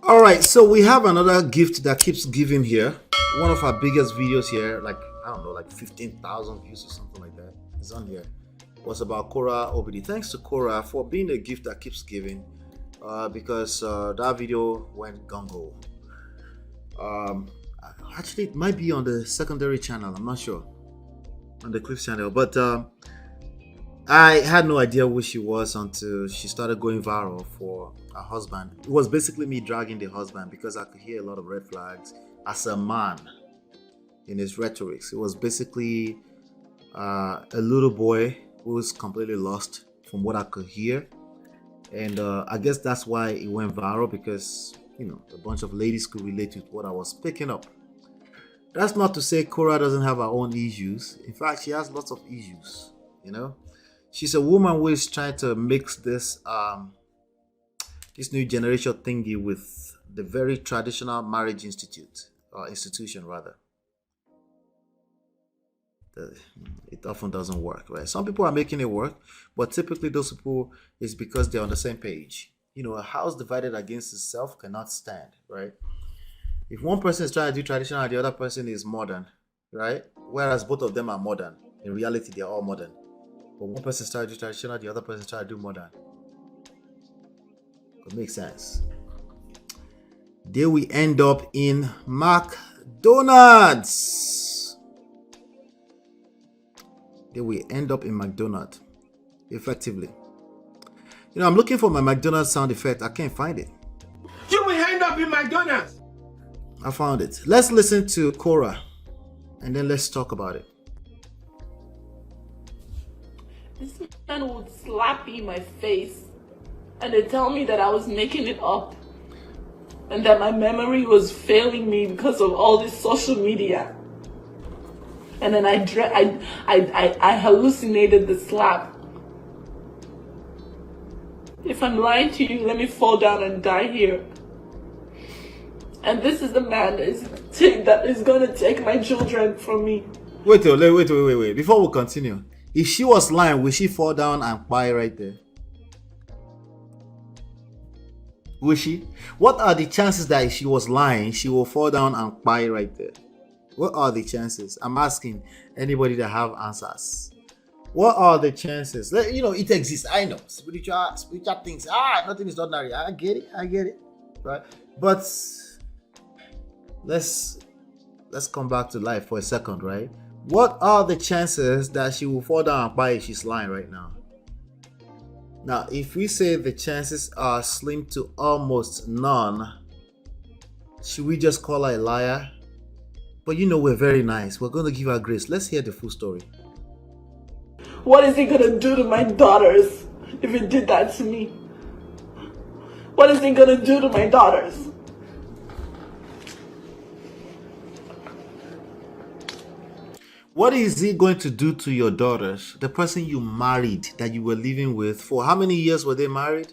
All right, so we have another gift that keeps giving here. One of our biggest videos here, like I don't know, like 15,000 views or something like that, is on here. Was about Korra Obidi. Thanks to Korra for being a gift that keeps giving, because that video went gungo. Um, Actually, it might be on the secondary channel. I'm not sure on the Clips channel, but I had no idea who she was until she started going viral for her husband. It was basically me dragging the husband because I could hear a lot of red flags as a man in his rhetorics. It was basically a little boy who was completely lost from what I could hear. And I guess that's why it went viral, because, you know, a bunch of ladies could relate to what I was picking up. That's not to say Korra doesn't have her own issues. In fact, she has lots of issues, you know. She's a woman who is trying to mix this this new generation thingy with the very traditional marriage institution rather. It often doesn't work, right? Some people are making it work, but typically those people is because they're on the same page. You know, a house divided against itself cannot stand, right? If one person is trying to do traditional and the other person is modern, right? Whereas both of them are modern, in reality they're all modern. But one person is trying to do traditional, the other person is trying to do modern. It makes sense. There we end up in McDonald's. Effectively. You know, I'm looking for my McDonald's sound effect. I can't find it. You will end up in McDonald's. I found it. Let's listen to Korra and then let's talk about it. This man would slap me in my face and they tell me that I was making it up and that my memory was failing me because of all this social media. And then I hallucinated the slap. If I'm lying to you, let me fall down and die here. And this is the man that is going to take my children from me. Wait. Before we continue, if she was lying, will she fall down and cry right there? Will she? What are the chances that if she was lying, she will fall down and cry right there? What are the chances? I'm asking anybody that have answers. What are the chances? You know, it exists. I know. Spiritual things. Nothing is ordinary. I get it. Right? But let's come back to life for a second, right? What are the chances that she will fall down and cry if she's lying right now? Now, if we say the chances are slim to almost none, should we just call her a liar? But you know, we're very nice. We're going to give her grace. Let's hear the full story. What is he going to do to my daughters if he did that to me? What is he going to do to my daughters? What is he going to do to your daughters? The person you married, that you were living with, for how many years were they married?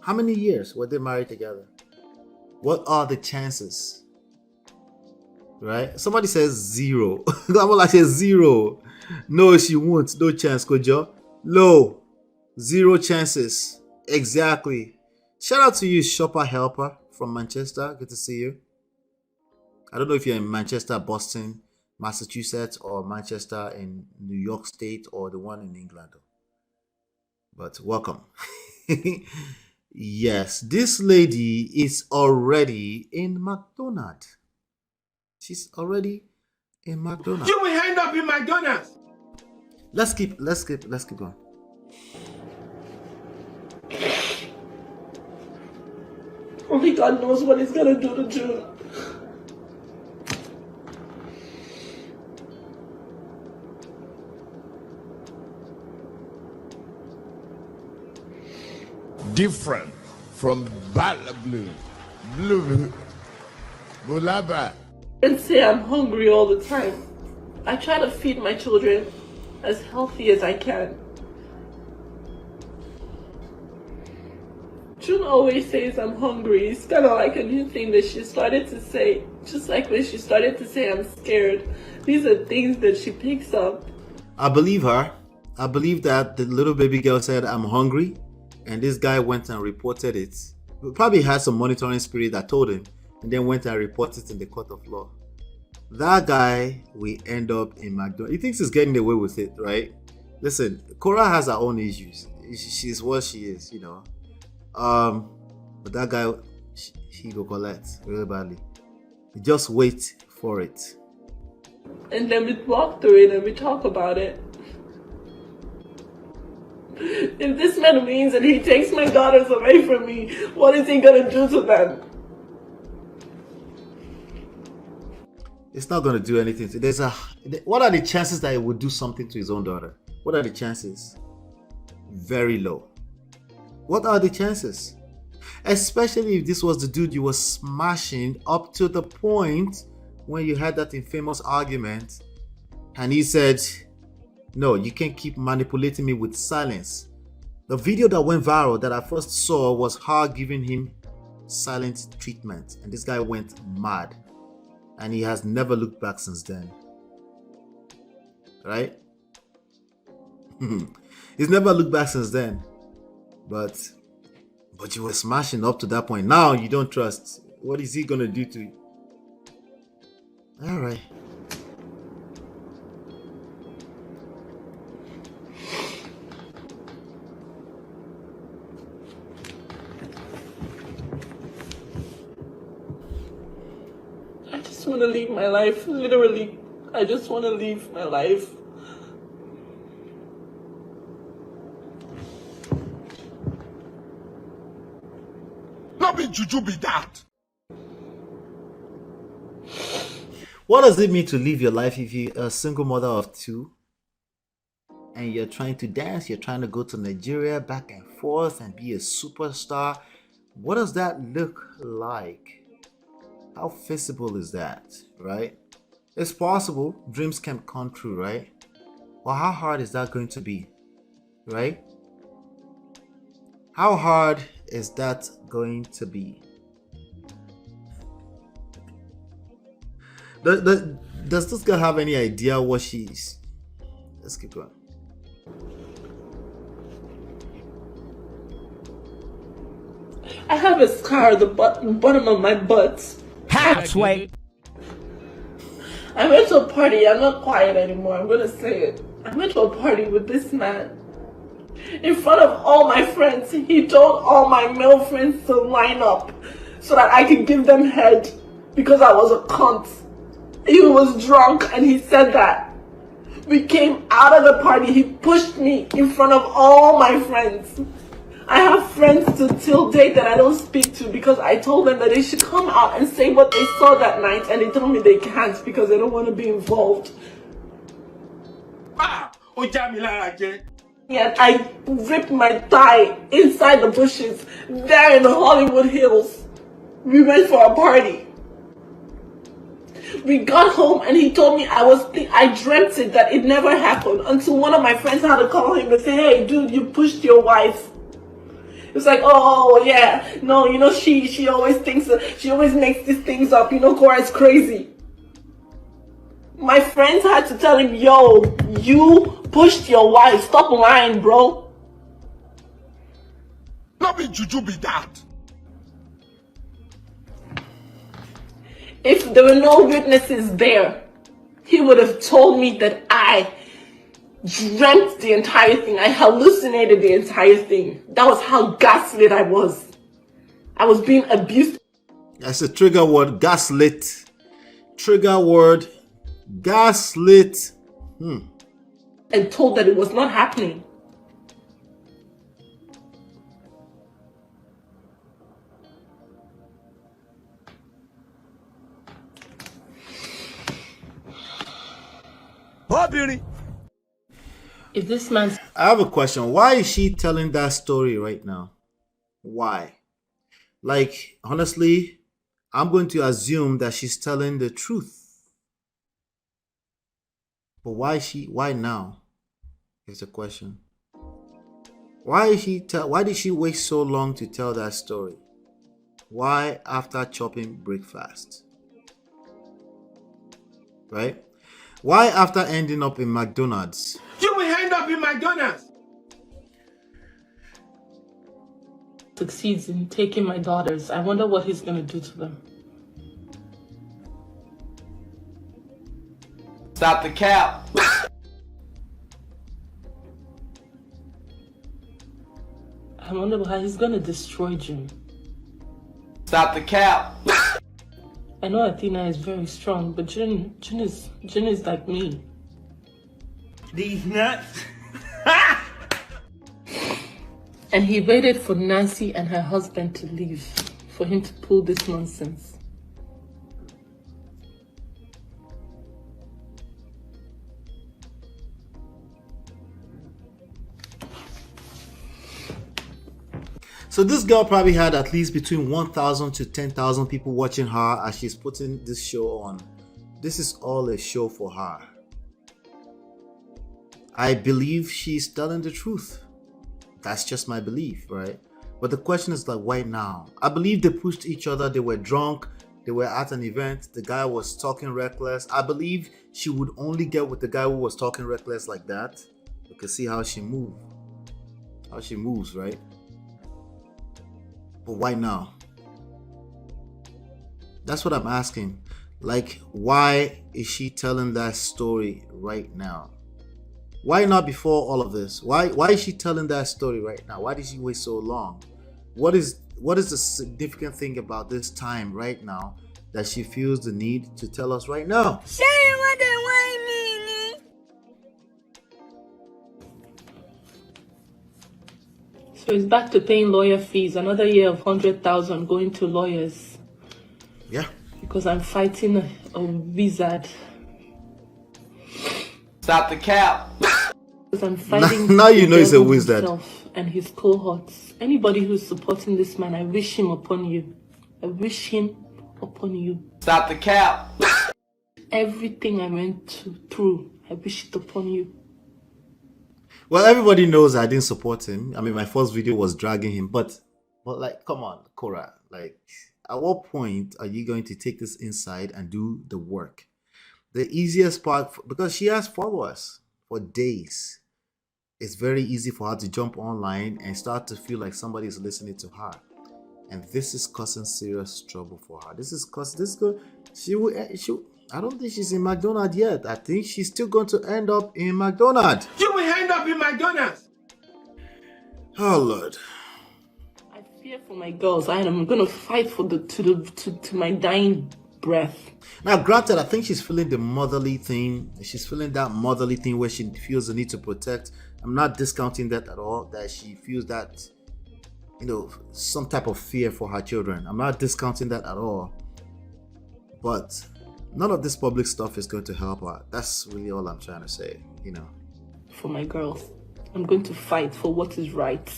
How many years were they married together? What are the chances? Right? Somebody says 0. I'm like, 0. No, she won't. No chance, Kojo. Low. 0 chances. Exactly. Shout out to you, Shopper Helper from Manchester. Good to see you. I don't know if you're in Manchester, Boston, Massachusetts, or Manchester in New York State, or the one in England. But welcome. Yes, this lady is already in McDonald's. She's already in McDonald's. You will end up in McDonald's. Let's keep going. Only God knows what he's gonna do to June. Different from blue, Bulaba. And say I'm hungry all the time. I try to feed my children as healthy as I can. June always says I'm hungry. It's kind of like a new thing that she started to say. Just like when she started to say I'm scared. These are things that she picks up. I believe her. I believe that the little baby girl said I'm hungry, and this guy went and reported it, Probably had some monitoring spirit that told him, and then went and reported it in the court of law. That guy will end up in McDonald's. He thinks he's getting away with it, right? Listen, Korra has her own issues. She's what she is, you know. But that guy, he go collect really badly. Just wait for it. And then we walk through it and we talk about it. If this man wins and he takes my daughters away from me, what is he gonna do to them? It's not gonna do anything. What are the chances that he would do something to his own daughter? What are the chances? Very low. What are the chances? Especially if this was the dude you were smashing up to the point when you had that infamous argument and he said, no, you can't keep manipulating me with silence. The video that went viral that I first saw was her giving him silent treatment, and this guy went mad, and he has never looked back since then. Right? He's never looked back since then. But you were smashing up to that point. Now you don't trust. What is he gonna do to you? All right. I just want to live my life. Literally, I just want to live my life. Not be juju be that. What does it mean to live your life if you're a single mother of two and you're trying to dance, you're trying to go to Nigeria back and forth and be a superstar? What does that look like? How feasible is that, right? It's possible. Dreams can come true, right? Well, how hard is that going to be, right? How hard is that going to be? Does this girl have any idea what she's? Let's keep going. I have a scar at the bottom of my butt. Halfway. I went to a party. I'm not quiet anymore. I'm gonna say it. I went to a party with this man. In front of all my friends, he told all my male friends to line up so that I could give them head because I was a cunt. He was drunk and he said that. We came out of the party. He pushed me in front of all my friends. I have friends to till date that I don't speak to because I told them that they should come out and say what they saw that night, and they told me they can't because they don't want to be involved. Yet I ripped my thigh inside the bushes there in the Hollywood Hills. We went for a party. We got home and he told me I dreamt it, that it never happened, until one of my friends had to call him and say, hey dude, you pushed your wife. It's like, oh yeah, no, you know, she always thinks, she always makes these things up, you know, Korra is crazy. My friends had to tell him, yo, you pushed your wife, stop lying, bro. Not be juju be that. If there were no witnesses there, he would have told me that I dreamt the entire thing. I hallucinated the entire thing. That was how gaslit I was. I was being abused. That's a trigger word, gaslit. Trigger word, gaslit. And told that it was not happening. If this man's... I have a question. Why is she telling that story right now? Why? Like, honestly, I'm going to assume that she's telling the truth. But why now? Is the question. Why did she wait so long to tell that story? Why after chopping breakfast? Right? Why after ending up in McDonald's? You will end up in McDonald's. succeeds in taking my daughters, I wonder what he's going to do to them. Stop the cap. I wonder how he's going to destroy June. Stop the cap. I know Athena is very strong, but June is like me. These nuts. And he waited for Nancy and her husband to leave for him to pull this nonsense. So this girl probably had at least between 1,000 to 10,000 people watching her as she's putting this show on. This is all a show for her. I believe she's telling the truth. That's just my belief, right? But the question is like, why now? I believe they pushed each other. They were drunk. They were at an event. The guy was talking reckless. I believe she would only get with the guy who was talking reckless like that. You can see how she moves. How she moves, right? But why now? That's what I'm asking. Like, why is she telling that story right now? Why not before all of this? Why is she telling that story right now? Why did she wait so long? What is the significant thing about this time right now that she feels the need to tell us right now? So he's back to paying lawyer fees. Another year of 100,000 going to lawyers. Yeah. Because I'm fighting a wizard. Stop the cap. Because I'm fighting Now you know he's a devil wizard. himself and his cohorts. Anybody who's supporting this man, I wish him upon you. I wish him upon you. Stop the cap. Everything I went through, I wish it upon you. Well, everybody knows I didn't support him. I mean, my first video was dragging him, but like, come on, Korra. Like, at what point are you going to take this inside and do the work? The easiest part, because she has followers for days, it's very easy for her to jump online and start to feel like somebody is listening to her. And this is causing serious trouble for her. This is causing this girl. I don't think she's in McDonald's yet. I think she's still going to end up in McDonald's. You will end up in McDonald's. Oh Lord. I fear for my girls. I am gonna fight for to my dying breath. Now, granted, I think she's feeling the motherly thing. She's feeling that motherly thing where she feels the need to protect. I'm not discounting that at all. That she feels that, you know, some type of fear for her children. I'm not discounting that at all. But none of this public stuff is going to help her. That's really all I'm trying to say, you know. For my girls, I'm going to fight for what is right.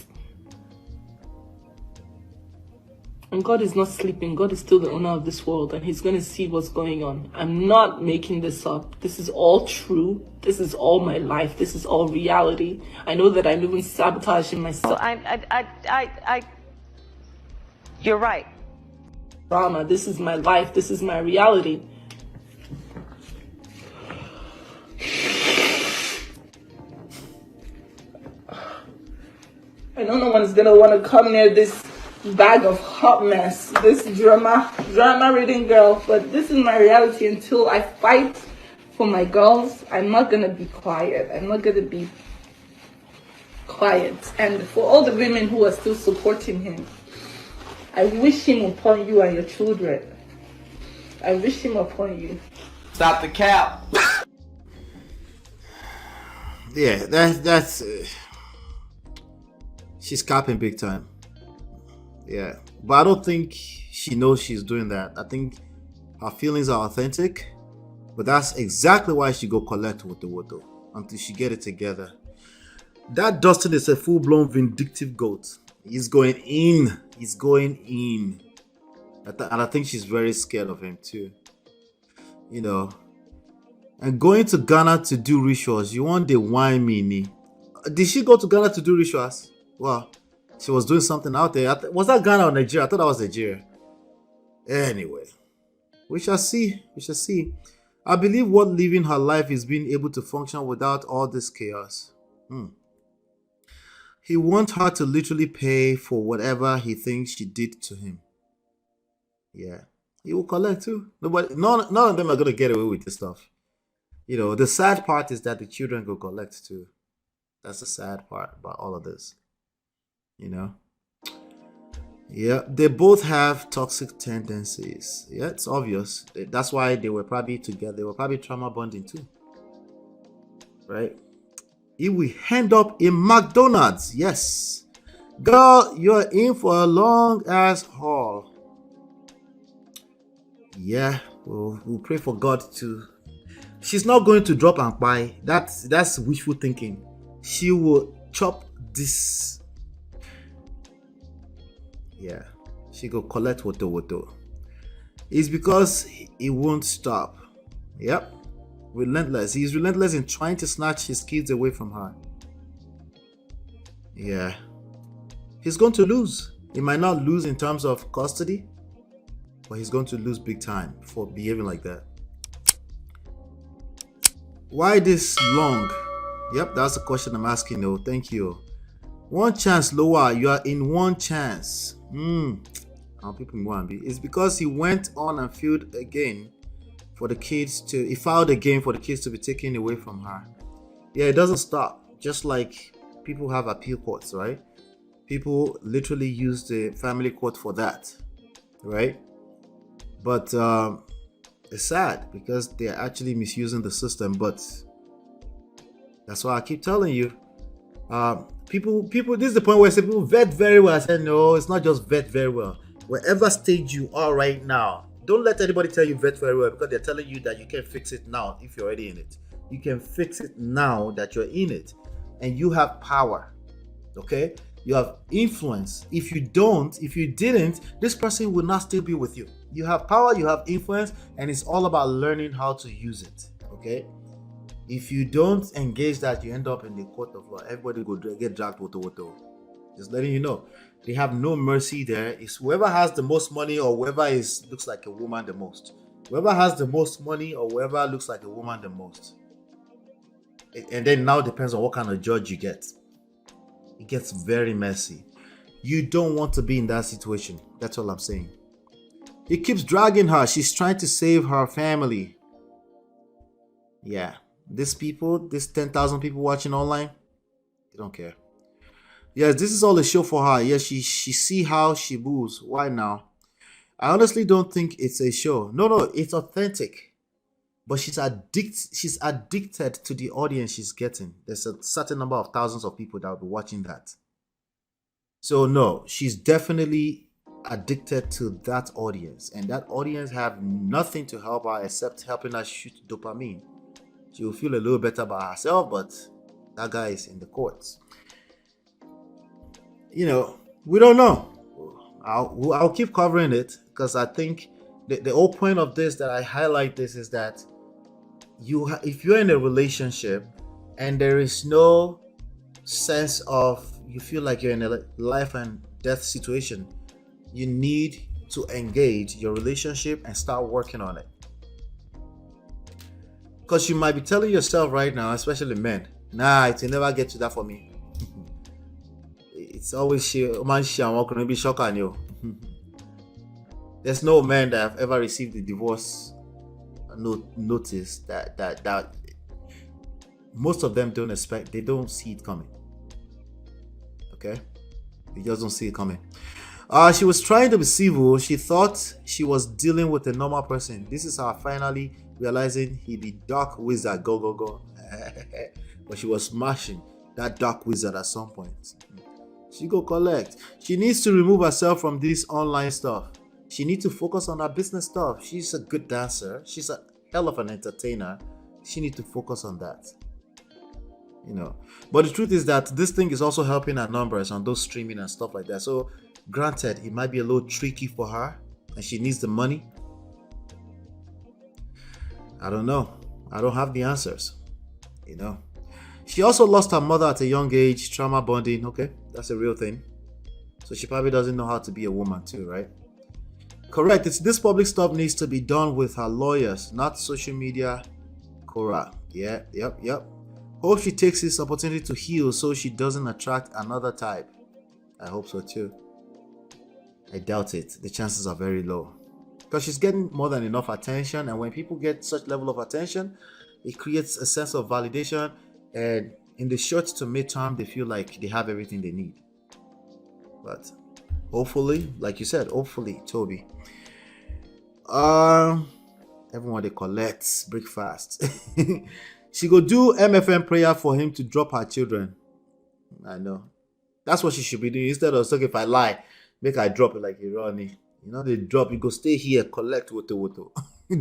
And God is not sleeping. God is still the owner of this world, and he's going to see what's going on. I'm not making this up. This is all true. This is all my life. This is all reality. I know that I'm even sabotaging myself. So you're right. Drama. This is my life. This is my reality. I know no one's gonna want to come near this bag of hot mess, this drama reading girl, but this is my reality. Until I fight for my girls, I'm not gonna be quiet. I'm not gonna be quiet. And for all the women who are still supporting him, I wish him upon you and your children. I wish him upon you. Stop the cap. Yeah, that's she's capping big time. Yeah, but I don't think she knows she's doing that. I think her feelings are authentic, but that's exactly why she go collect with the Woto until she get it together. That Dustin is a full-blown vindictive goat. He's going in. He's going in. And I think she's very scared of him too. You know. And going to Ghana to do rituals. You want the wine mini. Did she go to Ghana to do rituals? Well, she was doing something out there. Was that Ghana or Nigeria? I thought that was Nigeria. Anyway, we shall see. We shall see. I believe what living her life is being able to function without all this chaos. He wants her to literally pay for whatever he thinks she did to him. Yeah. He will collect too. None of them are going to get away with this stuff. You know, the sad part is that the children go collect too. That's the sad part about all of this. You know? Yeah, they both have toxic tendencies. Yeah, it's obvious. That's why they were probably together. They were probably trauma bonding too. Right? If we end up in McDonald's, yes. Girl, you're in for a long ass haul. Yeah, we'll pray for God to. She's not going to drop and buy. That's wishful thinking. She will chop this. Yeah, she go collect woto. It's because he won't stop. Yep, relentless. He's relentless in trying to snatch his kids away from her. Yeah, he's going to lose. He might not lose in terms of custody, but he's going to lose big time for behaving like that. Why this long? Yep, that's the question I'm asking. No, thank you. One chance lower. You are in one chance. How people want to be. It's because he went on and filed again for the kids to. He filed again for the kids to be taken away from her. Yeah, it doesn't stop. Just like people have appeal courts, right? People literally use the family court for that, right? But it's sad because they're actually misusing the system. But that's why I keep telling you. People, this is the point where I say people vet very well. I said, no, it's not just vet very well. Wherever stage you are right now, don't let anybody tell you vet very well because they're telling you that you can fix it now if you're already in it. You can fix it now that you're in it. And you have power. Okay? You have influence. If you didn't, this person will not still be with you. You have power, you have influence, and it's all about learning how to use it. Okay? If you don't engage that, you end up in the court of law. Everybody go get dragged woto. Just letting you know. They have no mercy there. It's whoever has the most money or whoever looks like a woman the most. Whoever has the most money or whoever looks like a woman the most. And then now depends on what kind of judge you get. It gets very messy. You don't want to be in that situation. That's all I'm saying. He keeps dragging her. She's trying to save her family. Yeah. These 10,000 people watching online, they don't care. Yes, this is all a show for her. Yes, she see how she moves. Why now? I honestly don't think it's a show. No, it's authentic. But she's addicted to the audience she's getting. There's a certain number of thousands of people that will be watching that. So no, she's definitely addicted to that audience. And that audience have nothing to help her except helping her shoot dopamine. She will feel a little better about herself, but that guy is in the courts. You know, we don't know. I'll keep covering it because I think the whole point of this that I highlight this is that if you're in a relationship and there is no sense of you feel like you're in a life and death situation, you need to engage your relationship and start working on it. Because you might be telling yourself right now, especially men, nah, it will never get to that for me. It's always be shocking you. There's no man that have ever received the divorce notice that most of them don't expect. They don't see it coming. Okay, they just don't see it coming. She was trying to be civil. She thought she was dealing with a normal person. This is her finally realizing he be dark wizard. Go. But she was smashing that dark wizard at some point. She go collect. She needs to remove herself from this online stuff. She needs to focus on her business stuff. She's a good dancer. She's a hell of an entertainer. She needs to focus on that. You know. But the truth is that this thing is also helping her numbers on those streaming and stuff like that. So granted, it might be a little tricky for her and she needs the money. I don't know. I don't have the answers. You know. She also lost her mother at a young age, trauma bonding. Okay, that's a real thing. So she probably doesn't know how to be a woman too, right? Correct. This public stuff needs to be done with her lawyers, not social media. Korra. Yeah, yep. Hope she takes this opportunity to heal so she doesn't attract another type. I hope so too. I doubt it. The chances are very low. Because she's getting more than enough attention, and when people get such level of attention, it creates a sense of validation, and in the short to mid-term, they feel like they have everything they need. But hopefully, like you said, hopefully, Toby. Everyone they collect breakfast. She go do MFM prayer for him to drop her children. I know. That's what she should be doing. Instead of saying, if I lie, make I drop it like Irani. You know, they drop, you go stay here, collect woto.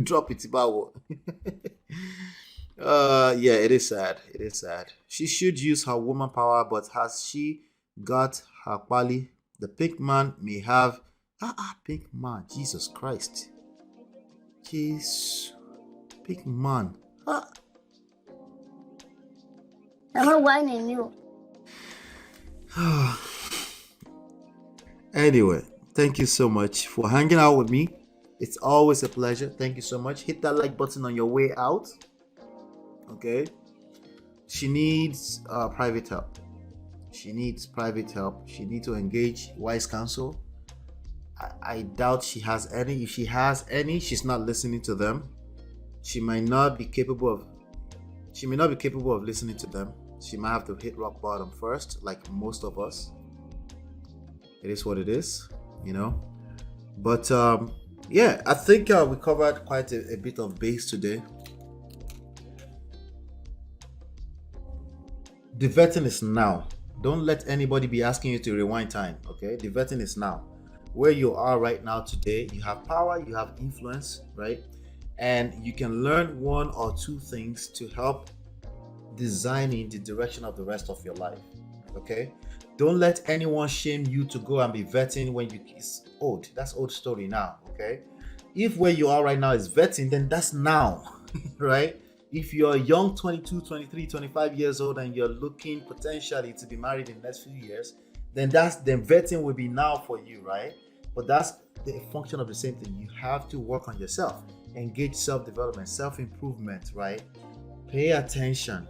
Drop it, Ibawo. Yeah, it is sad. It is sad. She should use her woman power, but has she got her quali? The pink man may have pink man. Jesus Christ. Jeez. Pink man. I'm whining you. Anyway, thank you so much for hanging out with me. It's always a pleasure. Thank you so much. Hit that like button on your way out. Okay. She needs private help. She needs private help. She needs to engage wise counsel. I doubt she has any. If she has any, she's not listening to them. She might not be capable of listening to them. She might have to hit rock bottom first, like most of us. It is what it is, you know. But yeah, I think we covered quite a bit of base today. The vetting is now. Don't let anybody be asking you to rewind time, okay? The vetting is now. Where you are right now today, you have power, you have influence, right? And you can learn one or two things to help designing the direction of the rest of your life, okay? Don't let anyone shame you to go and be vetting when it's old. That's old story now, okay? If where you are right now is vetting, then that's now, right? If you're young, 22, 23, 25 years old, and you're looking potentially to be married in the next few years, then vetting will be now for you, right? But that's the function of the same thing. You have to work on yourself, engage self-development, self-improvement, right? Pay attention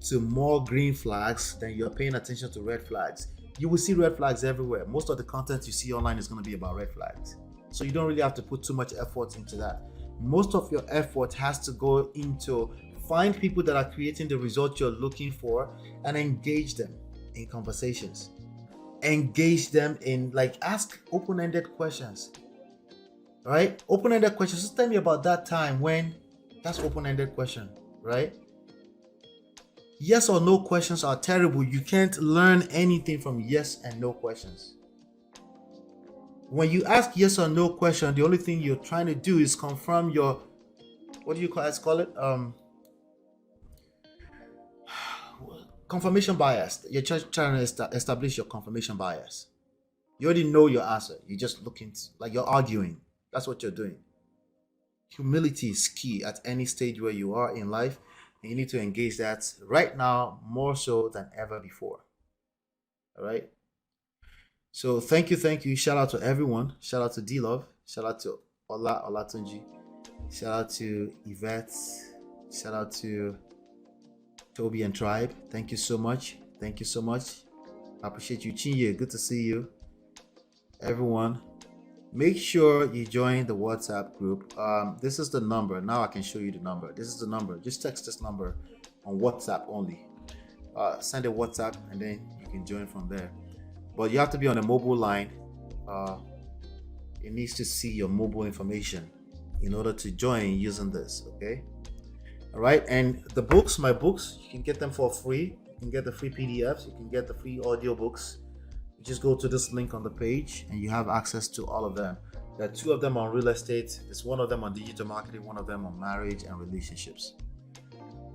to more green flags than you're paying attention to red flags. You will see red flags everywhere. Most of the content you see online is going to be about red flags. So you don't really have to put too much effort into that. Most of your effort has to go into find people that are creating the results you're looking for and engage them in conversations. Engage them in, like, ask open-ended questions, right? Open-ended questions. Just tell me about that time when, that's open-ended question, right? Yes or no questions are terrible. You can't learn anything from yes and no questions. When you ask yes or no question, the only thing you're trying to do is confirm your, what do you call it? Confirmation bias. You're trying to establish your confirmation bias. You already know your answer. You're just looking, like you're arguing. That's what you're doing. Humility is key at any stage where you are in life. And you need to engage that right now more so than ever before. All right. So thank you. Shout out to everyone. Shout out to D-Love. Shout out to Olatunji. Shout out to Yvette. Shout out to Toby and Tribe. Thank you so much. I appreciate you. Chinye, good to see you. Everyone, make sure you join the WhatsApp group. This is the number. Now I can show you the number. This is the number. Just text this number on WhatsApp only. Send a WhatsApp and then you can join from there. But you have to be on a mobile line. It needs to see your mobile information in order to join using this, okay? All right, and the books, my books, you can get them for free. You can get the free PDFs. You can get the free audiobooks. You just go to this link on the page and you have access to all of them. There are 2 of them on real estate. There's 1 of them on digital marketing, 1 of them on marriage and relationships.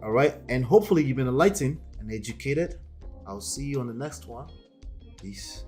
All right, and hopefully you've been enlightened and educated. I'll see you on the next one. Peace.